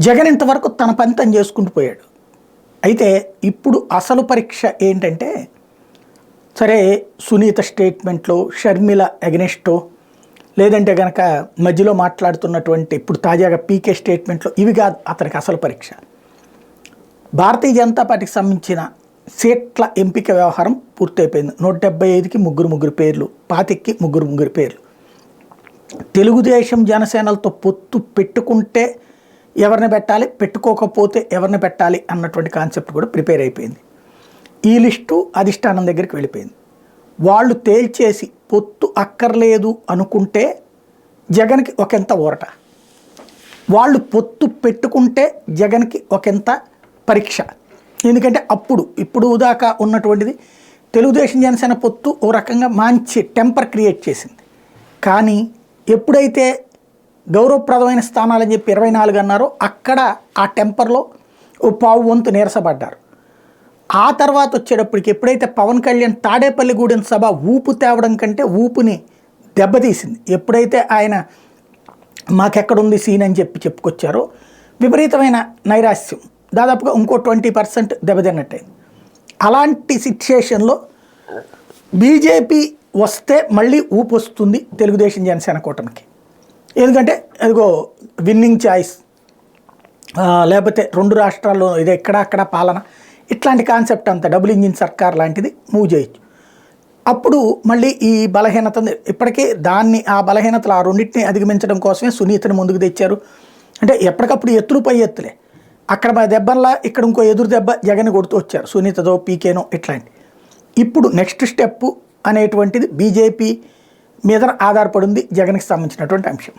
జగన్ ఇంతవరకు తన పని తను చేసుకుంటూ పోయాడు. అయితే ఇప్పుడు అసలు పరీక్ష ఏంటంటే, సరే సునీత స్టేట్మెంట్లో, షర్మిల అగెనిస్టో, లేదంటే కనుక మధ్యలో మాట్లాడుతున్నటువంటి ఇప్పుడు తాజాగా పీకే స్టేట్మెంట్లో, ఇవి కాదు అతనికి అసలు పరీక్ష. భారతీయ జనతా పార్టీకి సంబంధించిన సీట్ల ఎంపిక వ్యవహారం పూర్తయిపోయింది. 175కి ముగ్గురు పేర్లు, 25కి ముగ్గురు పేర్లు. తెలుగుదేశం జనసేనలతో పొత్తు పెట్టుకుంటే ఎవరిని పెట్టాలి, పెట్టుకోకపోతే ఎవరిని పెట్టాలి అన్నటువంటి కాన్సెప్ట్ కూడా ప్రిపేర్ అయిపోయింది. ఈ లిస్టు అధిష్టానం దగ్గరికి వెళ్ళిపోయింది. వాళ్ళు తేల్చేసి పొత్తు అక్కర్లేదు అనుకుంటే జగన్కి ఒకంత ఊరట, వాళ్ళు పొత్తు పెట్టుకుంటే జగన్కి ఒకంత పరీక్ష. ఎందుకంటే ఇప్పుడు దాకా ఉన్నటువంటిది తెలుగుదేశం జనసేన పొత్తు ఓ రకంగా మంచి టెంపర్ క్రియేట్ చేసింది. కానీ ఎప్పుడైతే గౌరవప్రదమైన స్థానాలని చెప్పి 24 అన్నారో అక్కడ ఆ టెంపర్లో ఓ పావు వంతు నీరసపడ్డారు. ఆ తర్వాత వచ్చేటప్పటికి ఎప్పుడైతే పవన్ కళ్యాణ్ తాడేపల్లిగూడెం సభ ఊపు తేవడం కంటే ఊపుని దెబ్బతీసింది, ఎప్పుడైతే ఆయన మాకెక్కడుంది సీన్ అని చెప్పుకొచ్చారో విపరీతమైన నైరాశ్యం, దాదాపుగా ఇంకో 20% దెబ్బతిన్నట్టయింది. అలాంటి సిచ్యుయేషన్లో బీజేపీ వస్తే మళ్ళీ ఊపు వస్తుంది తెలుగుదేశం జనసేన కూటమికి. ఎందుకంటే అదిగో విన్నింగ్ ఛాయిస్, లేకపోతే 2 రాష్ట్రాల్లో ఇది ఎక్కడక్కడ పాలన, ఇట్లాంటి కాన్సెప్ట్ అంతా డబుల్ ఇంజిన్ సర్కార్ లాంటిది మూవ్ చేయొచ్చు. అప్పుడు మళ్ళీ ఈ బలహీనత ఇప్పటికే ఆ బలహీనతలు ఆ రెండింటిని అధిగమించడం కోసమే సునీతను ముందుకు తెచ్చారు. అంటే ఎప్పటికప్పుడు ఎత్తులు పై ఎత్తులే, అక్కడ మా దెబ్బల్లా ఇక్కడ ఇంకో ఎదురు దెబ్బ జగన్ కొడుతూ వచ్చారు, సునీతదో పీకేనో ఇట్లాంటి. ఇప్పుడు నెక్స్ట్ స్టెప్ అనేటువంటిది బీజేపీ మీద ఆధారపడింది జగన్కి సంబంధించినటువంటి అంశం.